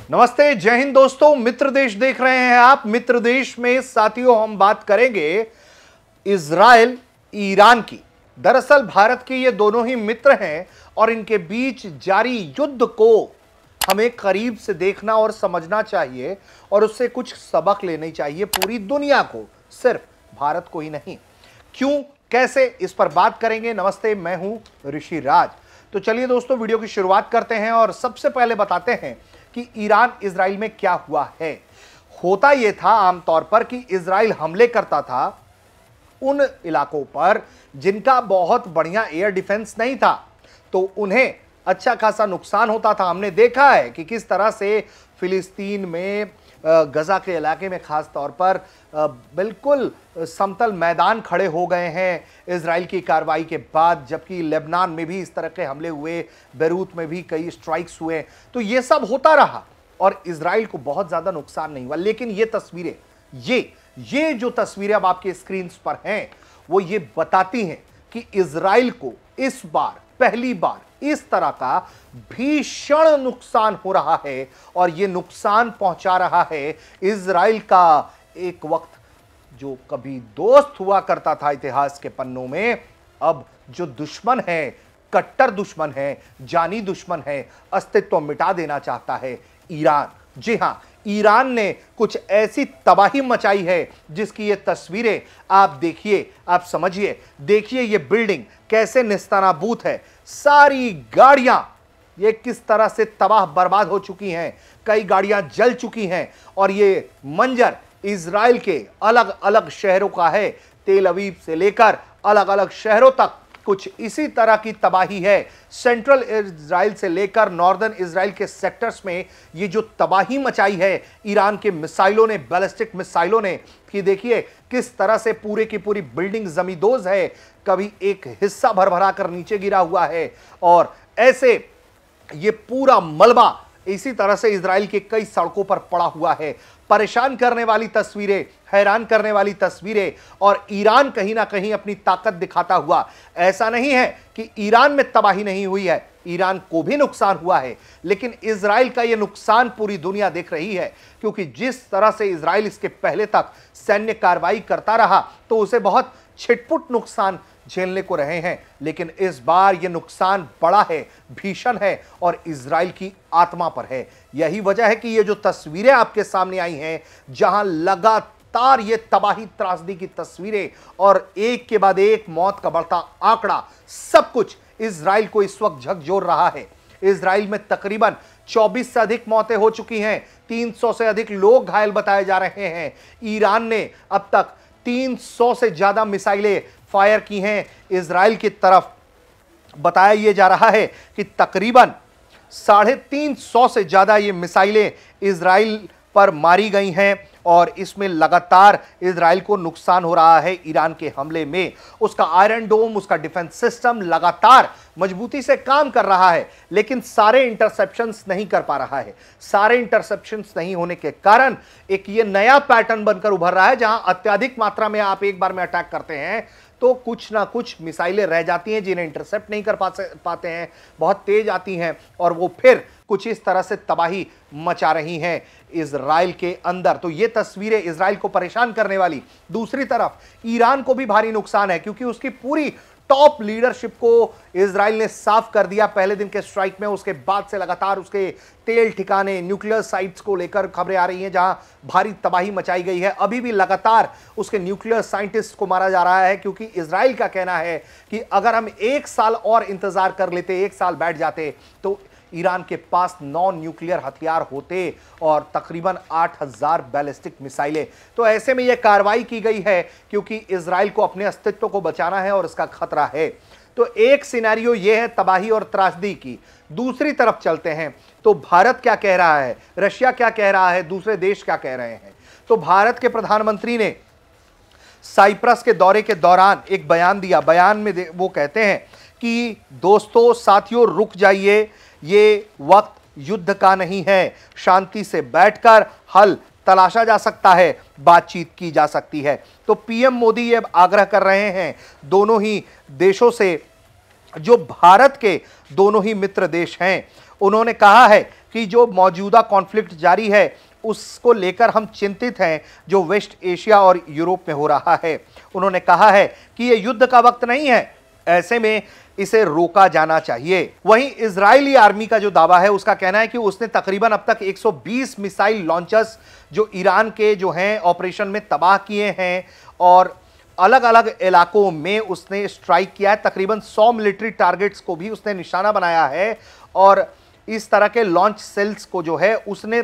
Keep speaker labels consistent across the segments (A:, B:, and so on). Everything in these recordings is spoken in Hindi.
A: नमस्ते, जय हिंद दोस्तों। मित्र देश देख रहे हैं आप। मित्र देश में साथियों हम बात करेंगे इजराइल ईरान की। दरअसल भारत के ये दोनों ही मित्र हैं और इनके बीच जारी युद्ध को हमें करीब से देखना और समझना चाहिए और उससे कुछ सबक लेने चाहिए पूरी दुनिया को, सिर्फ भारत को ही नहीं। क्यों, कैसे, इस पर बात करेंगे। नमस्ते, मैं हूं ऋषि राज। तो चलिए दोस्तों वीडियो की शुरुआत करते हैं और सबसे पहले बताते हैं कि ईरान इजराइल में क्या हुआ है। होता यह था आमतौर पर कि इजराइल हमले करता था उन इलाकों पर जिनका बहुत बढ़िया एयर डिफेंस नहीं था, तो उन्हें अच्छा खासा नुकसान होता था। हमने देखा है कि किस तरह से फिलिस्तीन में गजा के इलाके में खास तौर पर बिल्कुल समतल मैदान खड़े हो गए हैं इजराइल की कार्रवाई के बाद, जबकि लेबनान में भी इस तरह के हमले हुए, बेरूत में भी कई स्ट्राइक्स हुए। तो ये सब होता रहा और इजराइल को बहुत ज्यादा नुकसान नहीं हुआ। लेकिन ये तस्वीरें, ये जो तस्वीरें अब आपके स्क्रीन पर हैं, वो ये बताती हैं कि इजराइल को इस बार पहली बार इस तरह का भीषण नुकसान हो रहा है और यह नुकसान पहुंचा रहा है इजराइल का एक वक्त जो कभी दोस्त हुआ करता था इतिहास के पन्नों में, अब जो दुश्मन है, कट्टर दुश्मन है, जानी दुश्मन है, अस्तित्व मिटा देना चाहता है ईरान। जी हां, ईरान ने कुछ ऐसी तबाही मचाई है जिसकी ये तस्वीरें आप देखिए, आप समझिए। देखिए ये बिल्डिंग कैसे निस्तानाबूत है, सारी गाड़ियां ये किस तरह से तबाह बर्बाद हो चुकी हैं, कई गाड़ियां जल चुकी हैं। और ये मंजर इजराइल के अलग अलग शहरों का है, तेल अवीव से लेकर अलग अलग शहरों तक कुछ इसी तरह की तबाही है। सेंट्रल इजराइल से लेकर नॉर्दर्न इजराइल के सेक्टर्स में ये जो तबाही मचाई है ईरान के मिसाइलों ने, बैलिस्टिक मिसाइलों ने, कि देखिए किस तरह से पूरे की पूरी बिल्डिंग जमींदोज है, कभी एक हिस्सा भरभरा कर नीचे गिरा हुआ है और ऐसे ये पूरा मलबा इसी तरह से इजराइल के कई सड़कों पर पड़ा हुआ है। परेशान करने वाली तस्वीरें, हैरान करने वाली तस्वीरें, और ईरान कहीं ना कहीं अपनी ताकत दिखाता हुआ। ऐसा नहीं है कि ईरान में तबाही नहीं हुई है, ईरान को भी नुकसान हुआ है, लेकिन इजराइल का यह नुकसान पूरी दुनिया देख रही है, क्योंकि जिस तरह से इजराइल इसके पहले तक सैन्य कार्रवाई करता रहा तो उसे बहुत छिटपुट नुकसान झेलने को रहे हैं। लेकिन इस बार यह नुकसान बड़ा है, भीषण है और इजराइल की आत्मा पर है। यही वजह है कि ये जो तस्वीरें आपके सामने आई हैं, जहां लगातार ये तबाही त्रासदी की तस्वीरें और एक के बाद एक मौत का बढ़ता आंकड़ा, सब कुछ इजराइल को इस वक्त झकझोर रहा है। इजराइल में तकरीबन 24 से अधिक मौतें हो चुकी हैं, 300 से अधिक लोग घायल बताए जा रहे हैं। ईरान ने अब तक 300 से ज्यादा मिसाइलें फायर की हैं इजराइल की तरफ। बताया यह जा रहा है कि तकरीबन 350 से ज्यादा ये मिसाइलें इजराइल पर मारी गई हैं और इसमें लगातार इजराइल को नुकसान हो रहा है ईरान के हमले में। उसका आयरन डोम, उसका डिफेंस सिस्टम लगातार मजबूती से काम कर रहा है, लेकिन सारे इंटरसेप्शंस नहीं कर पा रहा है। सारे इंटरसेप्शंस नहीं होने के कारण एक ये नया पैटर्न बनकर उभर रहा है, जहां अत्यधिक मात्रा में आप एक बार में अटैक करते हैं तो कुछ ना कुछ मिसाइलें रह जाती हैं जिन्हें इंटरसेप्ट नहीं कर पाते हैं, बहुत तेज आती हैं और वो फिर कुछ इस तरह से तबाही मचा रही हैं इजराइल के अंदर। तो ये तस्वीरें इजराइल को परेशान करने वाली। दूसरी तरफ ईरान को भी भारी नुकसान है, क्योंकि उसकी पूरी टॉप लीडरशिप को इजराइल ने साफ कर दिया पहले दिन के स्ट्राइक में। उसके बाद से लगातार उसके तेल ठिकाने, न्यूक्लियर साइट्स को लेकर खबरें आ रही हैं, जहां भारी तबाही मचाई गई है। अभी भी लगातार उसके न्यूक्लियर साइंटिस्ट को मारा जा रहा है, क्योंकि इजराइल का कहना है कि अगर हम 1 साल और इंतजार कर लेते, 1 साल बैठ जाते, तो ईरान के पास 9 न्यूक्लियर हथियार होते और तकरीबन 8000 बैलिस्टिक मिसाइलें। तो ऐसे में यह कार्रवाई की गई है क्योंकि इजराइल को अपने अस्तित्व को बचाना है और इसका खतरा है। तो एक सिनेरियो यह है तबाही और त्रासदी की। दूसरी तरफ चलते हैं तो भारत क्या कह रहा है, रशिया क्या कह रहा है, दूसरे देश क्या कह रहे हैं। तो भारत के प्रधानमंत्री ने साइप्रस के दौरे के दौरान एक बयान दिया। बयान में वो कहते हैं कि दोस्तों, साथियों, रुक जाइए, ये वक्त युद्ध का नहीं है, शांति से बैठकर हल तलाशा जा सकता है, बातचीत की जा सकती है। तो पीएम मोदी ये आग्रह कर रहे हैं दोनों ही देशों से, जो भारत के दोनों ही मित्र देश हैं। उन्होंने कहा है कि जो मौजूदा कॉन्फ्लिक्ट जारी है उसको लेकर हम चिंतित हैं जो वेस्ट एशिया और यूरोप में हो रहा है। उन्होंने कहा है कि यह युद्ध का वक्त नहीं है, ऐसे में इसे रोका जाना चाहिए। वहीं इजरायली आर्मी का जो दावा है उसका कहना है कि उसने तकरीबन अब तक 120 मिसाइल लॉन्चर्स जो ईरान के जो हैं ऑपरेशन में तबाह किए हैं और अलग अलग इलाकों में उसने स्ट्राइक किया है। तकरीबन 100 मिलिट्री टारगेट्स को भी उसने निशाना बनाया है और इस तरह के लॉन्च सेल्स को जो है उसने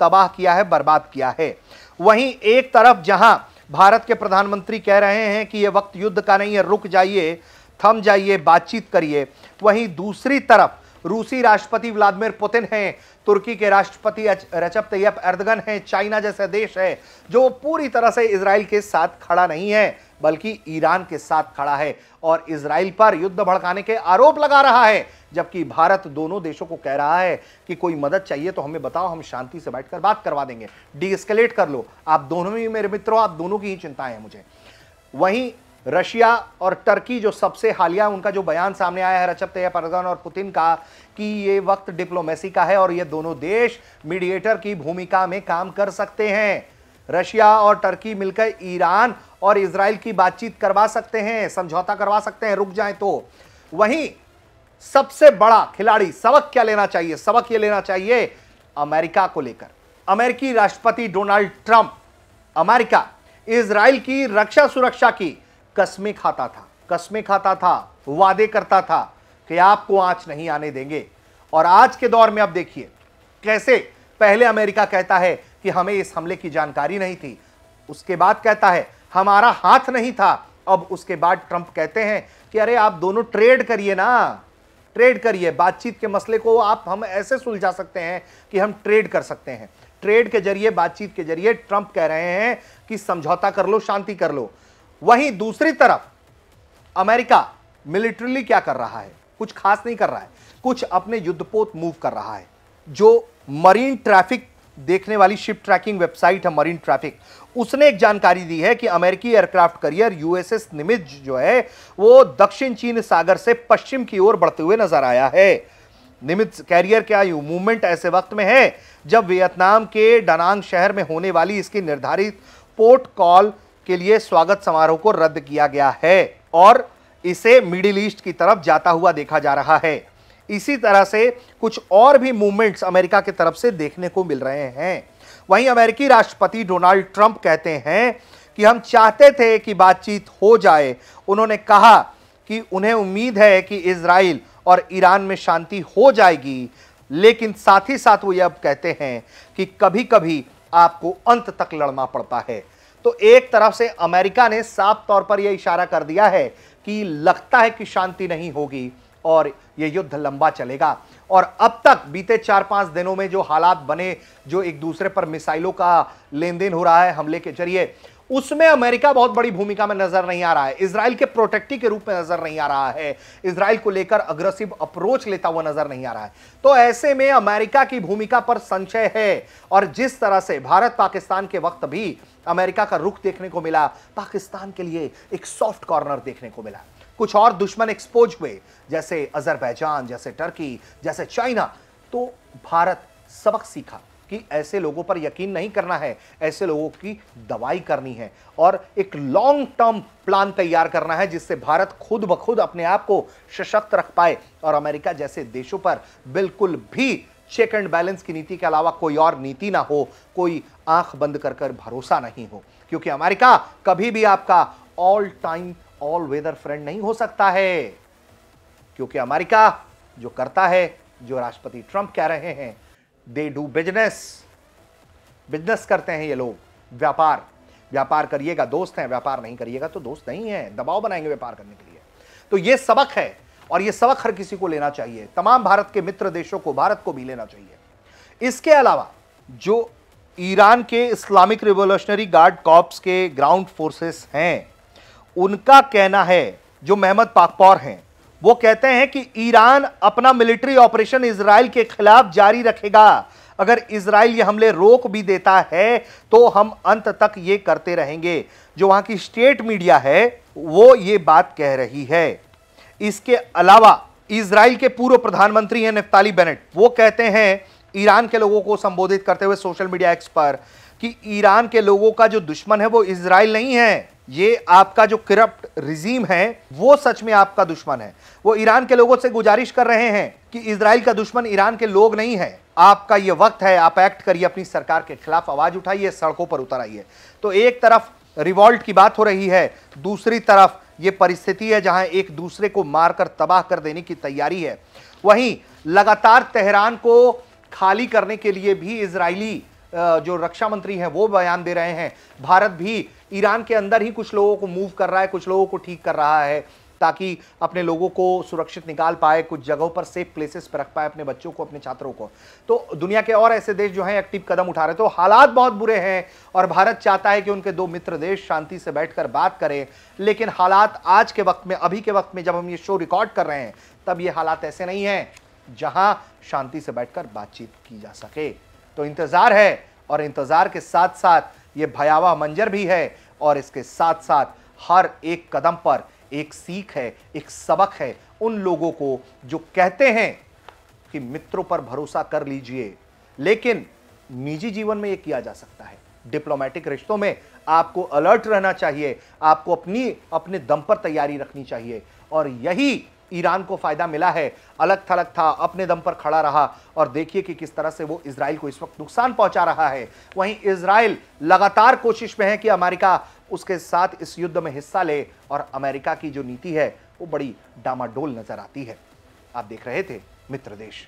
A: तबाह किया है, बर्बाद किया है। वहीं एक तरफ जहां भारत के प्रधानमंत्री कह रहे हैं कि यह वक्त युद्ध का नहीं है, रुक जाइए, थम जाइए, बातचीत करिए, वहीं दूसरी तरफ रूसी राष्ट्रपति व्लादिमीर पुतिन हैं, तुर्की के राष्ट्रपति रजब तैयब एर्दोगन हैं, चाइना जैसा देश है जो पूरी तरह से इजराइल के साथ खड़ा नहीं है बल्कि ईरान के साथ खड़ा है और इजराइल पर युद्ध भड़काने के आरोप लगा रहा है। जबकि भारत दोनों देशों को कह रहा है कि कोई मदद चाहिए तो हमें बताओ, हम शांति से बैठकर बात करवा देंगे, डीएस्केलेट कर लो, आप दोनों ही मेरे मित्रों, आप दोनों की ही चिंताएं हैं मुझे। वहीं रशिया और टर्की जो सबसे हालिया उनका जो बयान सामने आया है रजब तैयब एर्दोगन और पुतिन का कि ये वक्त डिप्लोमेसी का है और ये दोनों देश मीडिएटर की भूमिका में काम कर सकते हैं। रशिया और टर्की मिलकर ईरान और इजराइल की बातचीत करवा सकते हैं, समझौता करवा सकते हैं, रुक जाएं तो। वहीं सबसे बड़ा खिलाड़ी सबक क्या लेना चाहिए? सबक ये लेना चाहिए अमेरिका को लेकर। अमेरिकी राष्ट्रपति डोनाल्ड ट्रंप अमेरिका इजराइल की रक्षा सुरक्षा की कस्में खाता था, वादे करता था कि आपको आंच नहीं आने देंगे। और आज के दौर में अब देखिए कैसे पहले अमेरिका कहता है कि हमें इस हमले की जानकारी नहीं थी, उसके बाद कहता है हमारा हाथ नहीं था, अब उसके बाद ट्रंप कहते हैं कि अरे आप दोनों ट्रेड करिए ना, ट्रेड करिए, बातचीत के मसले को हम ऐसे सुलझा सकते हैं कि हम ट्रेड कर सकते हैं। ट्रेड के जरिए, बातचीत के जरिए ट्रंप कह रहे हैं कि समझौता कर लो, शांति कर लो। वहीं दूसरी तरफ अमेरिका मिलिट्रीली क्या कर रहा है? कुछ खास नहीं कर रहा है, कुछ अपने युद्धपोत मूव कर रहा है। जो मरीन ट्रैफिक देखने वाली शिप ट्रैकिंग वेबसाइट है मरीन ट्रैफिक, उसने एक जानकारी दी है कि अमेरिकी एयरक्राफ्ट कैरियर यूएसएस निमित्ज जो है वो दक्षिण चीन सागर से पश्चिम की ओर बढ़ते हुए नजर आया है। निमित्ज कैरियर का मूवमेंट ऐसे वक्त में है जब वियतनाम के डनांग शहर में होने वाली इसकी निर्धारित पोर्ट कॉल के लिए स्वागत समारोह को रद्द किया गया है और इसे मिडिल ईस्ट की तरफ जाता हुआ देखा जा रहा है। इसी तरह से कुछ और भी मूवमेंट्स अमेरिका की तरफ से देखने को मिल रहे हैं। वहीं अमेरिकी राष्ट्रपति डोनाल्ड ट्रंप कहते हैं कि हम चाहते थे कि बातचीत हो जाए। उन्होंने कहा कि उन्हें उम्मीद है कि इजराइल और ईरान में शांति हो जाएगी, लेकिन साथ ही साथ वो ये अब कहते हैं कि कभी कभी आपको अंत तक लड़ना पड़ता है। तो एक तरफ से अमेरिका ने साफ तौर पर यह इशारा कर दिया है कि लगता है कि शांति नहीं होगी और यह युद्ध लंबा चलेगा। और अब तक बीते 4-5 दिनों में जो हालात बने, जो एक दूसरे पर मिसाइलों का लेन देन हो रहा है हमले के जरिए, उसमें अमेरिका बहुत बड़ी भूमिका में नजर नहीं आ रहा है, इजराइल के प्रोटेक्टी के रूप में नजर नहीं आ रहा है, इजराइल को लेकर अग्रेसिव अप्रोच लेता हुआ नजर नहीं आ रहा है। तो ऐसे में अमेरिका की भूमिका पर संशय है। और जिस तरह से भारत पाकिस्तान के वक्त भी अमेरिका का रुख देखने को मिला, पाकिस्तान के लिए एक सॉफ्ट कॉर्नर देखने को मिला। कुछ और दुश्मन एक्सपोज हुए जैसे अजरबैजान, जैसे टर्की, जैसे चाइना। तो भारत सबक सीखा कि ऐसे लोगों पर यकीन नहीं करना है, ऐसे लोगों की दवाई करनी है और एक लॉन्ग टर्म प्लान तैयार करना है जिससे भारत खुद ब खुद अपने आप को सशक्त रख पाए और अमेरिका जैसे देशों पर बिल्कुल भी चेक एंड बैलेंस की नीति के अलावा कोई और नीति ना हो, कोई आंख बंद कर भरोसा नहीं हो। क्योंकि अमेरिका कभी भी आपका all time all weather friend नहीं हो सकता है। क्योंकि अमेरिका जो करता है, जो राष्ट्रपति ट्रंप कह रहे हैं, दे डू बिजनेस करते हैं ये लोग, व्यापार करिएगा दोस्त हैं, व्यापार नहीं करिएगा तो दोस्त नहीं है, दबाव बनाएंगे व्यापार करने के लिए। तो ये सबक है और ये सबक हर किसी को लेना चाहिए, तमाम भारत के मित्र देशों को, भारत को भी लेना चाहिए। इसके अलावा जो ईरान के इस्लामिक रिवोल्यूशनरी गार्ड कॉर्प्स के ग्राउंड फोर्सेस हैं, उनका कहना है, जो मोहम्मद पाकपौर हैं, वो कहते हैं कि ईरान अपना मिलिट्री ऑपरेशन इजराइल के खिलाफ जारी रखेगा। अगर इजराइल ये हमले रोक भी देता है तो हम अंत तक ये करते रहेंगे। जो वहां की स्टेट मीडिया है वो ये बात कह रही है। इसके अलावा इजराइल के पूर्व प्रधानमंत्री हैं नेफ्ताली बेनेट, वो कहते हैं ईरान के लोगों को संबोधित करते हुए सोशल मीडिया एक्स पर कि ईरान के लोगों का जो दुश्मन है वो इजराइल नहीं है, ये आपका जो करप्ट रिजीम है वो सच में आपका दुश्मन है। वो ईरान के लोगों से गुजारिश कर रहे हैं कि इजराइल का दुश्मन ईरान के लोग नहीं है, आपका ये वक्त है, आप एक्ट करिए, अपनी सरकार के खिलाफ आवाज उठाइए, सड़कों पर उतर आइए। तो एक तरफ रिवॉल्ट की बात हो रही है, दूसरी तरफ ये परिस्थिति है जहां एक दूसरे को मारकर तबाह कर देने की तैयारी है। वहीं लगातार तेहरान को खाली करने के लिए भी इजरायली जो रक्षा मंत्री हैं वो बयान दे रहे हैं। भारत भी ईरान के अंदर ही कुछ लोगों को मूव कर रहा है, कुछ लोगों को ठीक कर रहा है ताकि अपने लोगों को सुरक्षित निकाल पाए, कुछ जगहों पर सेफ प्लेसेस पर रख पाए अपने बच्चों को, अपने छात्रों को। तो दुनिया के और ऐसे देश जो हैं एक्टिव कदम उठा रहे हैं। तो हालात बहुत बुरे हैं और भारत चाहता है कि उनके दो मित्र देश शांति से बैठकर बात करें, लेकिन हालात आज के वक्त में, अभी के वक्त में जब हम ये शो रिकॉर्ड कर रहे हैं, तब ये हालात ऐसे नहीं हैं जहां शांति से बैठकर बातचीत की जा सके। तो इंतजार है और इंतजार के साथ साथ ये भयावह मंजर भी है और इसके साथ साथ हर एक कदम पर एक सीख है, एक सबक है उन लोगों को जो कहते हैं कि मित्रों पर भरोसा कर लीजिए, लेकिन निजी जीवन में ये किया जा सकता है। डिप्लोमेटिक रिश्तों में आपको अलर्ट रहना चाहिए, आपको अपने दम पर तैयारी रखनी चाहिए। और यही ईरान को फायदा मिला है, अलग थलग था, अपने दम पर खड़ा रहा और देखिए कि किस तरह से वो इजराइल को इस वक्त नुकसान पहुंचा रहा है। वहीं इजराइल लगातार कोशिश में है कि अमेरिका उसके साथ इस युद्ध में हिस्सा ले और अमेरिका की जो नीति है वो बड़ी डामाडोल नजर आती है। आप देख रहे थे मित्र देश।